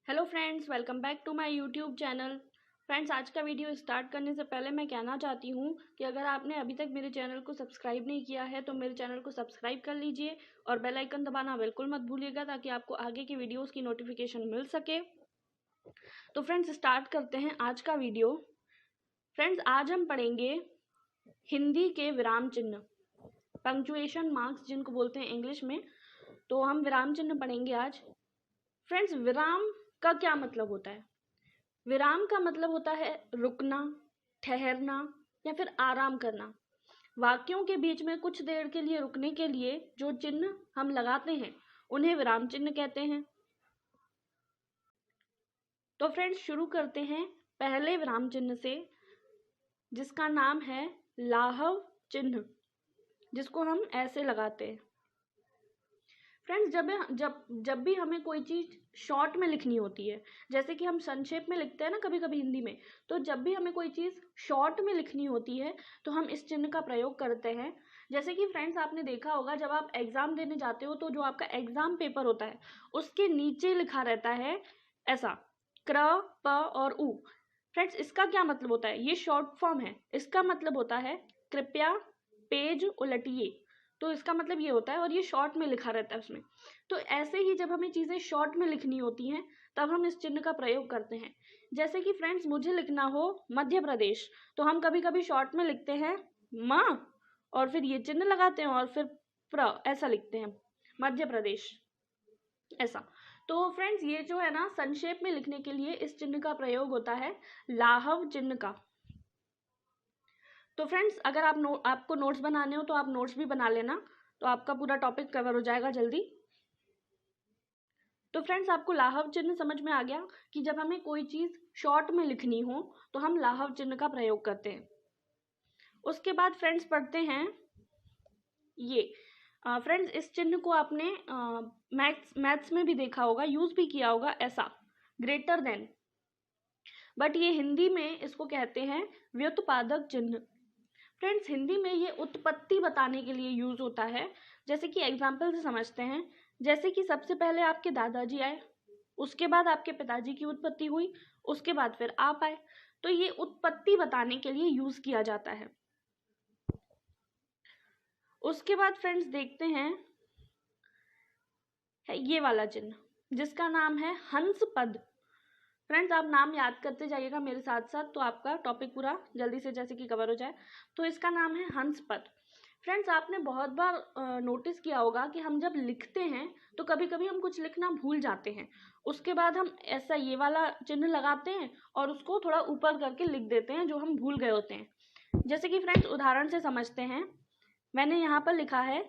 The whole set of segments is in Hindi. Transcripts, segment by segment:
Hello friends, welcome back to my YouTube channel. Friends, आज का वीडियो स्टार्ट करने से पहले मैं कहना चाहती हूँ कि अगर आपने अभी तक मेरे चैनल को सब्सक्राइब नहीं किया है तो मेरे चैनल को सब्सक्राइब कर लीजिए और बेल आइकन दबाना बिल्कुल मत भूलिएगा ताकि आपको आगे की वीडियोस की नोटिफिकेशन मिल सके। तो फ्रेंड्स, स्टार्ट करते हैं आज का वीडियो। फ्रेंड्स, आज हम पढ़ेंगे हिंदी के विराम चिन्ह, पंक्चुएशन मार्क्स जिनको बोलते हैं इंग्लिश में। तो हम विराम चिन्ह पढ़ेंगे आज। फ्रेंड्स, विराम का क्या मतलब होता है? विराम का मतलब होता है रुकना, ठहरना या फिर आराम करना। वाक्यों के बीच में कुछ देर के लिए रुकने के लिए जो चिन्ह हम लगाते हैं उन्हें विराम चिन्ह कहते हैं। तो फ्रेंड्स, शुरू करते हैं पहले विराम चिन्ह से, जिसका नाम है लाघव चिन्ह, जिसको हम ऐसे लगाते हैं। फ्रेंड्स, जब भी हमें कोई चीज़ शॉर्ट में लिखनी होती है, जैसे कि हम संक्षेप में लिखते हैं ना कभी कभी हिंदी में, तो जब भी हमें कोई चीज़ शॉर्ट में लिखनी होती है तो हम इस चिन्ह का प्रयोग करते हैं। जैसे कि फ्रेंड्स, आपने देखा होगा जब आप एग्ज़ाम देने जाते हो तो जो आपका एग्ज़ाम पेपर होता है उसके नीचे लिखा रहता है ऐसा, क्र, प और उ। फ्रेंड्स, इसका क्या मतलब होता है? ये शॉर्ट फॉर्म है। इसका मतलब होता है कृपया पेज उलटिए। तो इसका मतलब ये होता है, और ये शॉर्ट में लिखा रहता है उसमें। तो ऐसे ही जब हमें चीज़ें शॉर्ट में लिखनी होती हैं तब हम इस चिन्ह का प्रयोग करते हैं। जैसे कि फ्रेंड्स, मुझे लिखना हो मध्य प्रदेश, तो हम कभी कभी शॉर्ट में लिखते हैं म, और फिर ये चिन्ह लगाते हैं और फिर प्र, ऐसा लिखते हैं मध्य प्रदेश, ऐसा। तो फ्रेंड्स, ये जो है ना, संक्षेप में लिखने के लिए इस चिन्ह का प्रयोग होता है लाघव चिन्ह का। तो फ्रेंड्स, अगर आपको नोट्स बनाने हो तो आप नोट्स भी बना लेना, तो आपका पूरा टॉपिक कवर हो जाएगा जल्दी। तो फ्रेंड्स, आपको लाघव चिन्ह समझ में आ गया कि जब हमें कोई चीज़ शॉर्ट में लिखनी हो तो हम लाघव चिन्ह का प्रयोग करते हैं। उसके बाद फ्रेंड्स पढ़ते हैं ये। फ्रेंड्स, इस चिन्ह को आपने मैथ्स में भी देखा होगा, यूज़ भी किया होगा, ऐसा, ग्रेटर देन। बट ये हिंदी में इसको कहते हैं व्युत्पादक चिन्ह। फ्रेंड्स, हिंदी में ये उत्पत्ति बताने के लिए यूज होता है। जैसे कि एग्जाम्पल से समझते हैं। जैसे कि सबसे पहले आपके दादाजी आए, उसके बाद आपके पिताजी की उत्पत्ति हुई, उसके बाद फिर आप आए। तो ये उत्पत्ति बताने के लिए यूज किया जाता है। उसके बाद फ्रेंड्स देखते हैं ये वाला चिन्ह, जिसका नाम है हंस पद। फ्रेंड्स, आप नाम याद करते जाइएगा मेरे साथ साथ, तो आपका टॉपिक पूरा जल्दी से जैसे कि कवर हो जाए। तो इसका नाम है हंस पद। फ्रेंड्स, आपने बहुत बार नोटिस किया होगा कि हम जब लिखते हैं तो कभी कभी हम कुछ लिखना भूल जाते हैं। उसके बाद हम ऐसा ये वाला चिन्ह लगाते हैं और उसको थोड़ा ऊपर करके लिख देते हैं जो हम भूल गए होते हैं। जैसे कि फ्रेंड्स, उदाहरण से समझते हैं। मैंने यहाँ पर लिखा है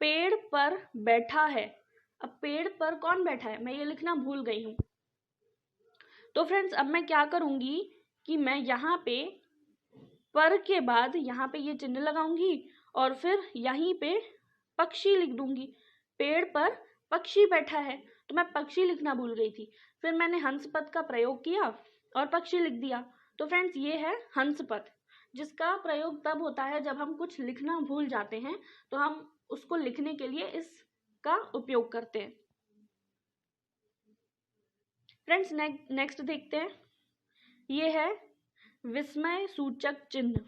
पेड़ पर बैठा है। अब पेड़ पर कौन बैठा है, मैं ये लिखना भूल गई हूँ। तो फ्रेंड्स, अब मैं क्या करूँगी कि मैं यहाँ पे पर के बाद यहाँ पे ये चिन्ह लगाऊंगी और फिर यहीं पे पक्षी लिख दूंगी। पेड़ पर पक्षी बैठा है, तो मैं पक्षी लिखना भूल गई थी, फिर मैंने हंस पद का प्रयोग किया और पक्षी लिख दिया। तो फ्रेंड्स, ये है हंस पद, जिसका प्रयोग तब होता है जब हम कुछ लिखना भूल जाते हैं, तो हम उसको लिखने के लिए इसका उपयोग करते हैं। फ्रेंड्स, नेक्स्ट देखते हैं। ये है विस्मय सूचक चिन्ह।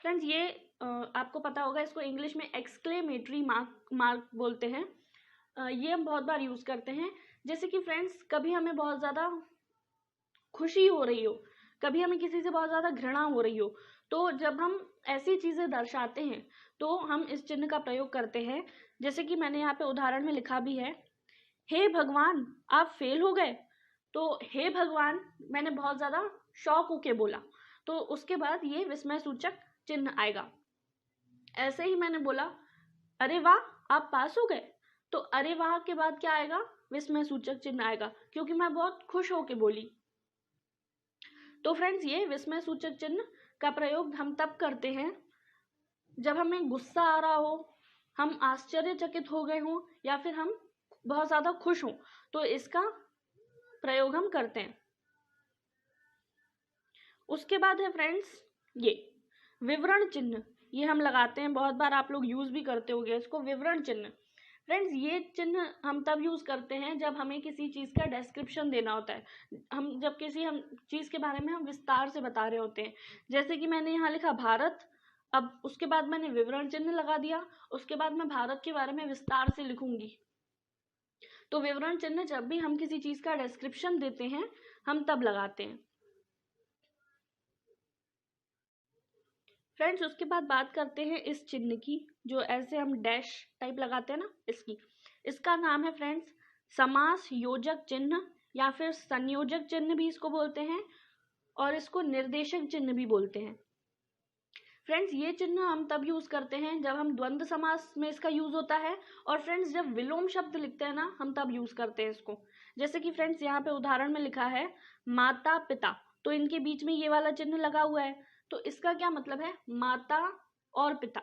फ्रेंड्स, ये आपको पता होगा, इसको इंग्लिश में एक्सक्लेमेटरी मार्क बोलते हैं। ये हम बहुत बार यूज़ करते हैं। जैसे कि फ्रेंड्स, कभी हमें बहुत ज़्यादा खुशी हो रही हो, कभी हमें किसी से बहुत ज़्यादा घृणा हो रही हो, तो जब हम ऐसी चीज़ें दर्शाते हैं तो हम इस चिन्ह का प्रयोग करते हैं। जैसे कि मैंने यहाँ पे उदाहरण में लिखा भी है, हे भगवान आप फेल हो गए। तो हे भगवान मैंने बहुत ज़्यादा शॉक होके बोला, तो उसके बाद ये विस्मय सूचक चिन्ह आएगा। ऐसे ही मैंने बोला अरे वाह आप पास हो गए, तो अरे वाह के बाद क्या आएगा, विस्मय सूचक चिन्ह आएगा, क्योंकि मैं बहुत खुश होके बोली। तो फ्रेंड्स, ये विस्मय सूचक चिन्ह का प्रयोग हम तब करते हैं जब हमें गुस्सा आ रहा हो, हम आश्चर्यचकित हो गए हों, या फिर हम बहुत ज़्यादा खुश हों, तो इसका प्रयोग हम करते हैं। उसके बाद है फ्रेंड्स ये विवरण चिन्ह। ये हम लगाते हैं, बहुत बार आप लोग यूज भी करते होंगे इसको, विवरण चिन्ह। फ्रेंड्स ये चिन्ह हम तब यूज़ करते हैं जब हमें किसी चीज़ का डिस्क्रिप्शन देना होता है, हम जब किसी हम चीज़ के बारे में हम विस्तार से बता रहे होते हैं। जैसे कि मैंने यहाँ लिखा भारत, अब उसके बाद मैंने विवरण चिन्ह लगा दिया, उसके बाद मैं भारत के बारे में विस्तार से लिखूंगी। तो विवरण चिन्ह जब भी हम किसी चीज़ का डिस्क्रिप्शन देते हैं हम तब लगाते हैं। फ्रेंड्स उसके बाद बात करते हैं इस चिन्ह की, जो ऐसे हम डैश टाइप लगाते हैं ना, इसकी, इसका नाम है फ्रेंड्स समास योजक चिन्ह, या फिर संयोजक चिन्ह भी इसको बोलते हैं, और इसको निर्देशक चिन्ह भी बोलते हैं। फ्रेंड्स ये चिन्ह हम तब यूज करते हैं जब हम द्वंद्व समास में इसका यूज होता है, और फ्रेंड्स जब विलोम शब्द लिखते हैं ना हम तब यूज करते हैं इसको। जैसे कि फ्रेंड्स यहाँ पे उदाहरण में लिखा है माता पिता, तो इनके बीच में ये वाला चिन्ह लगा हुआ है, तो इसका क्या मतलब है, माता और पिता।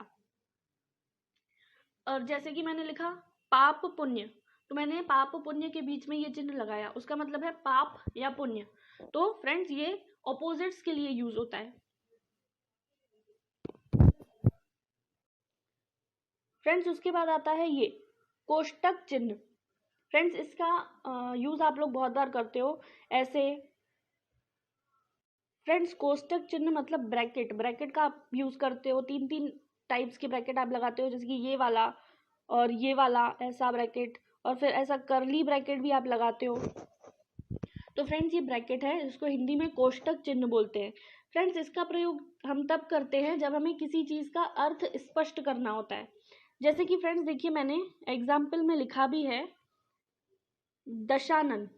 और जैसे कि मैंने लिखा पाप पुण्य, तो मैंने पाप पुण्य के बीच में ये चिन्ह लगाया, उसका मतलब है पाप या पुण्य। तो फ्रेंड्स ये ऑपोजिट्स के लिए यूज होता है। फ्रेंड्स उसके बाद आता है ये कोष्टक चिन्ह। फ्रेंड्स इसका यूज आप लोग बहुत बार करते हो ऐसे। फ्रेंड्स कोष्टक चिन्ह मतलब ब्रैकेट, ब्रैकेट का आप यूज करते हो, तीन तीन टाइप्स के ब्रैकेट आप लगाते हो, जैसे कि ये वाला और ये वाला ऐसा ब्रैकेट, और फिर ऐसा कर्ली ब्रैकेट भी आप लगाते हो। तो फ्रेंड्स ये ब्रैकेट है, इसको हिंदी में कोष्टक चिन्ह बोलते हैं। फ्रेंड्स इसका प्रयोग हम तब करते हैं जब हमें किसी चीज का अर्थ स्पष्ट करना होता है। जैसे कि फ्रेंड्स देखिए मैंने एग्जाम्पल में लिखा भी है दशानन।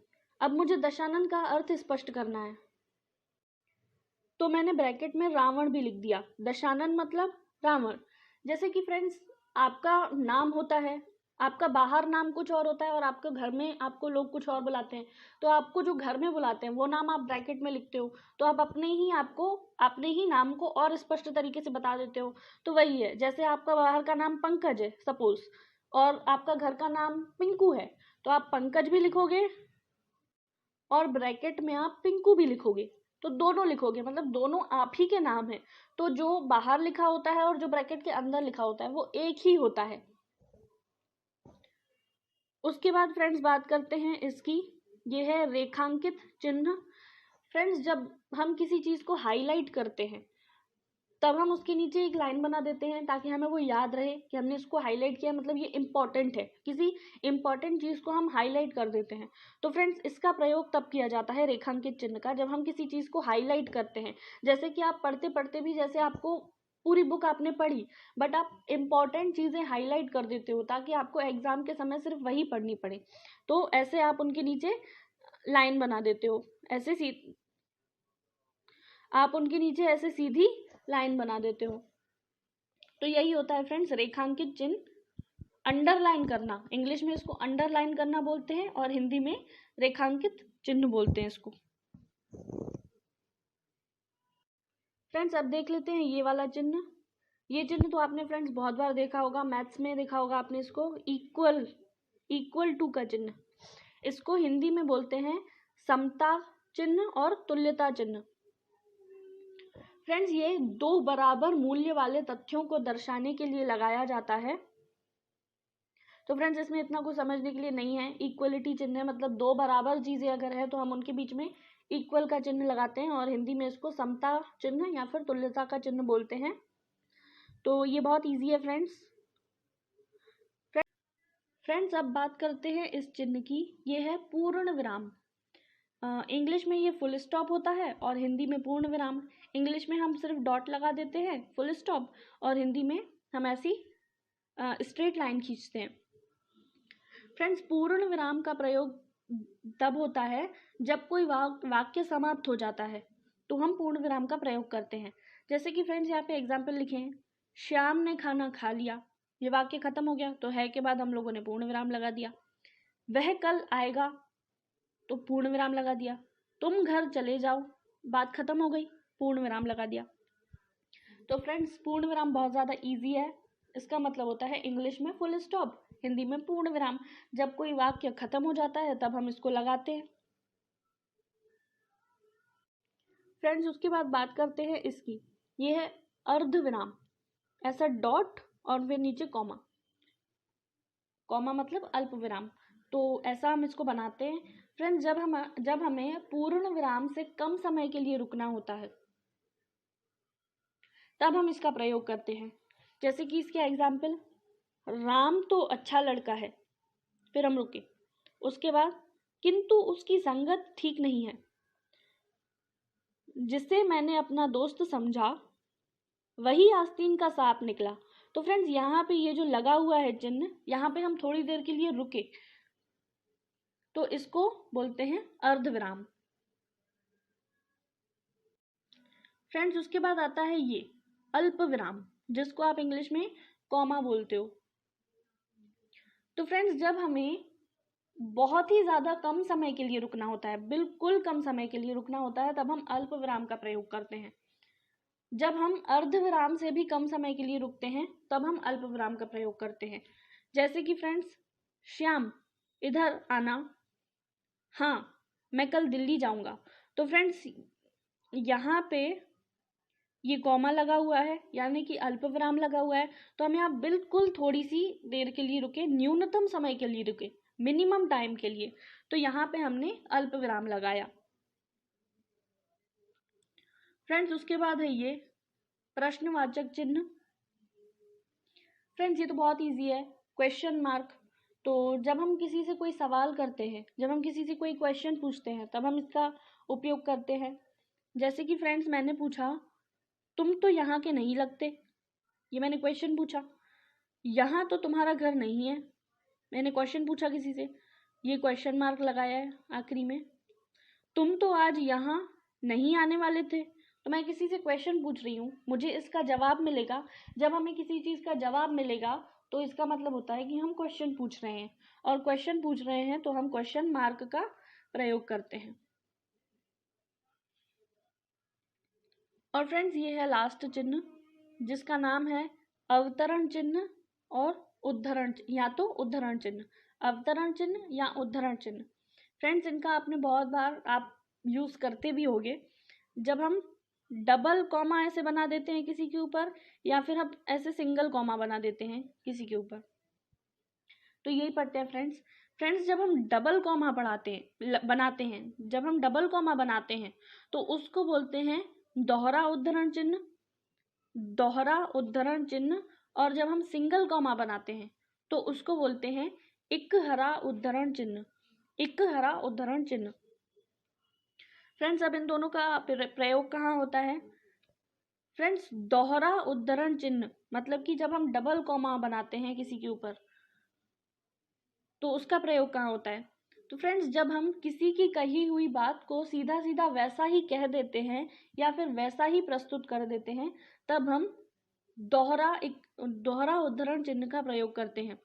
अब मुझे दशानन का अर्थ स्पष्ट करना है, तो मैंने ब्रैकेट में रावण भी लिख दिया। दशानन मतलब रावण। जैसे कि फ्रेंड्स आपका नाम होता है, आपका बाहर नाम कुछ और होता है और आपके घर में आपको लोग कुछ और बुलाते हैं, तो आपको जो घर में बुलाते हैं वो नाम आप ब्रैकेट में लिखते हो, तो आप अपने ही नाम को और स्पष्ट तरीके से बता देते हो। तो वही है, जैसे आपका बाहर का नाम पंकज है सपोज, और आपका घर का नाम पिंकू है, तो आप पंकज भी लिखोगे और ब्रैकेट में आप पिंकू भी लिखोगे, तो दोनों लिखोगे, मतलब दोनों आप ही के नाम है। तो जो बाहर लिखा होता है और जो ब्रैकेट के अंदर लिखा होता है वो एक ही होता है। उसके बाद फ्रेंड्स बात करते हैं इसकी, ये है रेखांकित चिन्ह। फ्रेंड्स जब हम किसी चीज को हाईलाइट करते हैं तब हम उसके नीचे एक लाइन बना देते हैं ताकि हमें वो याद रहे कि हमने इसको हाईलाइट किया, मतलब ये इंपॉर्टेंट है, किसी इंपॉर्टेंट चीज को हम हाईलाइट कर देते हैं। तो फ्रेंड्स इसका प्रयोग तब किया जाता है रेखांकित चिन्ह का, जब हम किसी चीज को हाईलाइट करते हैं। जैसे कि आप पढ़ते पढ़ते भी, जैसे आपको पूरी बुक आपने पढ़ी बट आप इंपॉर्टेंट चीजें हाईलाइट कर देते हो ताकि आपको एग्जाम के समय सिर्फ वही पढ़नी पड़े, तो ऐसे आप उनके नीचे लाइन बना देते हो, आप उनके नीचे ऐसे सीधी लाइन बना देते हो। तो यही होता है फ्रेंड्स रेखांकित चिन्ह। अंडरलाइन करना, इंग्लिश में इसको अंडरलाइन करना बोलते हैं और हिंदी में रेखांकित चिन्ह बोलते हैं इसको। फ्रेंड्स अब देख लेते हैं ये वाला चिन्ह। ये चिन्ह तो आपने फ्रेंड्स बहुत बार देखा होगा, मैथ्स में देखा होगा आपने इसको, इक्वल टू का चिन्ह। इसको हिंदी में बोलते हैं समता चिन्ह और तुल्यता चिन्ह। फ्रेंड्स ये दो बराबर मूल्य वाले तथ्यों को दर्शाने के लिए लगाया जाता है। तो फ्रेंड्स इसमें इतना कुछ समझने के लिए नहीं है, इक्वलिटी चिन्ह है, मतलब दो बराबर चीजें अगर है तो हम उनके बीच में इक्वल का चिन्ह लगाते हैं, और हिंदी में इसको समता चिन्ह या फिर तुल्यता का चिन्ह बोलते हैं। तो ये बहुत ईजी है फ्रेंड्स। फ्रेंड्स अब बात करते हैं इस चिन्ह की, ये है पूर्ण विराम। इंग्लिश में ये फुल स्टॉप होता है और हिंदी में पूर्ण विराम। इंग्लिश में हम सिर्फ डॉट लगा देते हैं फुल स्टॉप, और हिंदी में हम ऐसी स्ट्रेट लाइन खींचते हैं। फ्रेंड्स पूर्ण विराम का प्रयोग तब होता है जब कोई वाक्य समाप्त हो जाता है, तो हम पूर्ण विराम का प्रयोग करते हैं। जैसे कि फ्रेंड्स यहाँ पे एग्जाम्पल लिखे हैं, श्याम ने खाना खा लिया, ये वाक्य खत्म हो गया, तो है के बाद हम लोगों ने पूर्ण विराम लगा दिया। वह कल आएगा, तो पूर्ण विराम लगा दिया। तुम घर चले जाओ, बात खत्म हो गई, पूर्ण विराम लगा दिया। तो फ्रेंड्स पूर्ण विराम बहुत ज़्यादा इजी है। इसका मतलब होता है इंग्लिश में फुल स्टॉप, हिंदी में पूर्ण विराम। जब कोई वाक्य खत्म हो जाता है तब हम इसको लगाते हैं। फ्रेंड्स उसके बाद बात करते हैं इसकी, ये है अर्ध विराम, ऐसा डॉट और फिर नीचे कॉमा। कॉमा मतलब अल्प विराम। तो ऐसा हम इसको बनाते हैं फ्रेंड्स। जब हमें पूर्ण विराम से कम समय के लिए रुकना होता है तब हम इसका प्रयोग करते हैं। जैसे कि इसके एग्जाम्पल, राम तो अच्छा लड़का है, फिर हम रुके, उसके बाद किंतु उसकी संगत ठीक नहीं है, जिसे मैंने अपना दोस्त समझा वही आस्तीन का सांप निकला। तो फ्रेंड्स यहाँ पे ये जो लगा हुआ है चिन्ह, यहाँ पे हम थोड़ी देर के लिए रुके तो इसको बोलते हैं अर्धविराम। फ्रेंड्स उसके बाद आता है ये अल्प विराम, जिसको आप इंग्लिश में कॉमा बोलते हो। तो फ्रेंड्स जब हमें बहुत ही ज्यादा कम समय के लिए रुकना होता है, बिल्कुल कम समय के लिए रुकना होता है, तब हम अल्प विराम का प्रयोग करते हैं। जब हम अर्ध विराम से भी कम समय के लिए रुकते हैं तब हम अल्प विराम का प्रयोग करते हैं। जैसे कि फ्रेंड्स, श्याम इधर आना, हाँ मैं कल दिल्ली जाऊंगा। तो फ्रेंड्स यहाँ पे ये कॉमा लगा हुआ है, यानी कि अल्प विराम लगा हुआ है, तो हम यहाँ बिल्कुल थोड़ी सी देर के लिए रुके, न्यूनतम समय के लिए रुके, मिनिमम टाइम के लिए, तो यहाँ पे हमने अल्प विराम लगाया। फ्रेंड्स उसके बाद है ये प्रश्नवाचक चिन्ह। फ्रेंड्स ये तो बहुत इजी है, क्वेश्चन मार्क। तो जब हम किसी से कोई सवाल करते हैं, जब हम किसी से कोई क्वेश्चन पूछते हैं, तब हम इसका उपयोग करते हैं। जैसे कि फ्रेंड्स मैंने पूछा, तुम तो यहाँ के नहीं लगते, ये मैंने क्वेश्चन पूछा। यहाँ तो तुम्हारा घर नहीं है, मैंने क्वेश्चन पूछा किसी से, ये क्वेश्चन मार्क लगाया है आखिरी में। तुम तो आज यहाँ नहीं आने वाले थे, तो मैं किसी से क्वेश्चन पूछ रही हूँ, मुझे इसका जवाब मिलेगा। जब हमें किसी चीज़ का जवाब मिलेगा तो इसका मतलब होता है कि हम क्वेश्चन पूछ रहे हैं, और क्वेश्चन पूछ रहे हैं तो हम क्वेश्चन मार्क का प्रयोग करते हैं। और फ्रेंड्स ये है लास्ट चिन्ह, जिसका नाम है अवतरण चिन्ह और उद्धरण, या तो उद्धरण चिन्ह, अवतरण चिन्ह या उद्धरण चिन्ह। फ्रेंड्स इनका आपने बहुत बार आप यूज करते भी होंगे। जब हम डबल कॉमा ऐसे बना देते हैं किसी के ऊपर, या फिर हम ऐसे सिंगल कॉमा बना देते हैं किसी के ऊपर, तो यही पढ़ते हैं फ्रेंड्स। फ्रेंड्स जब हम डबल कॉमा बनाते हैं, जब हम डबल कॉमा बनाते हैं तो उसको बोलते हैं दोहरा उद्धरण चिन्ह, दोहरा उद्धरण चिन्ह। और जब हम सिंगल कॉमा बनाते हैं तो उसको बोलते हैं इकहरा उद्धरण चिन्ह, इकहरा उद्धरण चिन्ह। फ्रेंड्स अब इन दोनों का प्रयोग कहाँ होता है? फ्रेंड्स दोहरा उद्धरण चिन्ह मतलब कि जब हम डबल कॉमा बनाते हैं किसी के ऊपर तो उसका प्रयोग कहाँ होता है? तो फ्रेंड्स जब हम किसी की कही हुई बात को सीधा सीधा वैसा ही कह देते हैं या फिर वैसा ही प्रस्तुत कर देते हैं, तब हम दोहरा उद्धरण चिन्ह का प्रयोग करते हैं।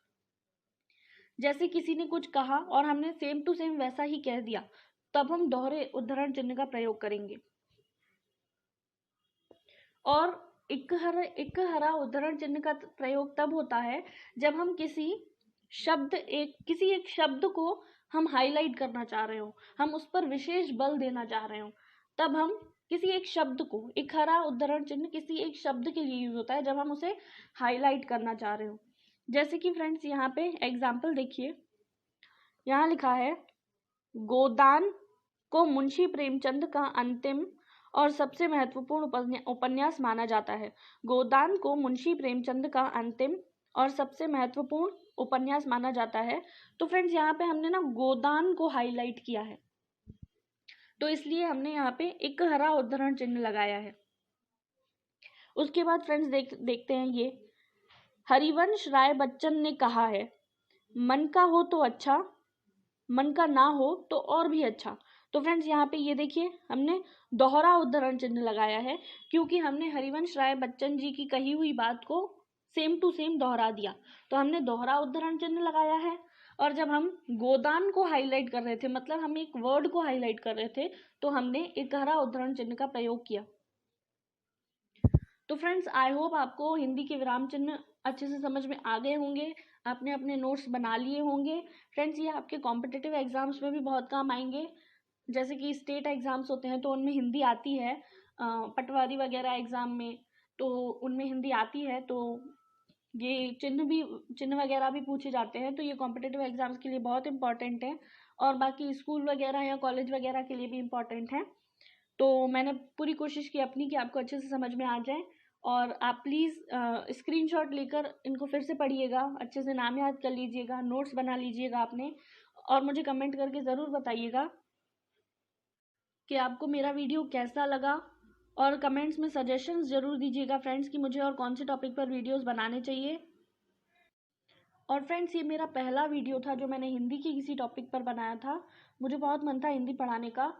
जैसे किसी ने कुछ कहा और हमने सेम टू सेम वैसा ही कह दिया, तब हम दोहरे उद्धरण चिन्ह का प्रयोग करेंगे। और इकहरा उद्धरण चिन्ह का प्रयोग तब होता है जब हम किसी एक शब्द को हम हाईलाइट करना चाह रहे हो, हम उस पर विशेष बल देना चाह रहे हो, तब हम किसी एक शब्द को, इकहरा उद्धरण चिन्ह किसी एक शब्द के लिए यूज होता है जब हम उसे हाईलाइट करना चाह रहे हो। जैसे कि फ्रेंड्स यहाँ पे एग्जाम्पल देखिए, यहाँ लिखा है गोदान को मुंशी प्रेमचंद का अंतिम और सबसे महत्वपूर्ण उपन्यास माना जाता है। गोदान को मुंशी प्रेमचंद का अंतिम और सबसे महत्वपूर्ण उपन्यास माना जाता है। तो फ्रेंड्स यहाँ पे हमने ना गोदान को हाईलाइट किया है, तो इसलिए हमने यहाँ पे इकहरा उद्धरण चिन्ह लगाया है। उसके बाद फ्रेंड्स देखते हैं ये हरिवंश राय बच्चन ने कहा है, मन का हो तो अच्छा, मन का ना हो तो और भी अच्छा। तो फ्रेंड्स यहाँ पे ये देखिए हमने दोहरा उद्धरण चिन्ह लगाया है, क्योंकि हमने हरिवंश राय बच्चन जी की कही हुई बात को सेम टू सेम दोहरा दिया, तो हमने दोहरा उद्धरण चिन्ह लगाया है। और जब हम गोदान को हाईलाइट कर रहे थे, मतलब हम एक वर्ड को हाईलाइट कर रहे थे, तो हमने इकहरा उद्धरण चिन्ह का प्रयोग किया। तो फ्रेंड्स आई होप आपको हिंदी के विराम चिन्ह अच्छे से समझ में आ गए होंगे, आपने अपने नोट्स बना लिए होंगे। फ्रेंड्स ये आपके कॉम्पिटिटिव एग्जाम्स में भी बहुत काम आएंगे। जैसे कि स्टेट एग्जाम्स होते हैं तो उनमें हिंदी आती है, पटवारी वगैरह एग्जाम में तो उनमें हिंदी आती है, तो ये चिन्ह वगैरह भी पूछे जाते हैं, तो ये कॉम्पिटिटिव एग्जाम्स के लिए बहुत इंपॉर्टेंट है और बाकी स्कूल वगैरह या कॉलेज वगैरह के लिए भी इम्पॉर्टेंट है। तो मैंने पूरी कोशिश की अपनी कि आपको अच्छे से समझ में आ जाए, और आप प्लीज़ स्क्रीनशॉट लेकर इनको फिर से पढ़िएगा, अच्छे से नाम याद कर लीजिएगा, नोट्स बना लीजिएगा आपने, और मुझे कमेंट करके ज़रूर बताइएगा कि आपको मेरा वीडियो कैसा लगा, और कमेंट्स में सजेशंस ज़रूर दीजिएगा फ्रेंड्स कि मुझे और कौन से टॉपिक पर वीडियोस बनाने चाहिए। और फ्रेंड्स, ये मेरा पहला वीडियो था जो मैंने हिंदी की किसी टॉपिक पर बनाया था। मुझे बहुत मन था हिंदी पढ़ाने का,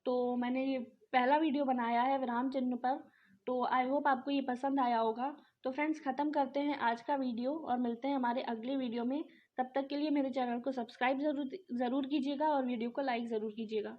तो मैंने ये पहला वीडियो बनाया है विराम चिन्ह पर। तो आई होप आपको ये पसंद आया होगा। तो फ्रेंड्स, ख़त्म करते हैं आज का वीडियो और मिलते हैं हमारे अगले वीडियो में। तब तक के लिए मेरे चैनल को सब्सक्राइब ज़रूर कीजिएगा और वीडियो को लाइक ज़रूर कीजिएगा।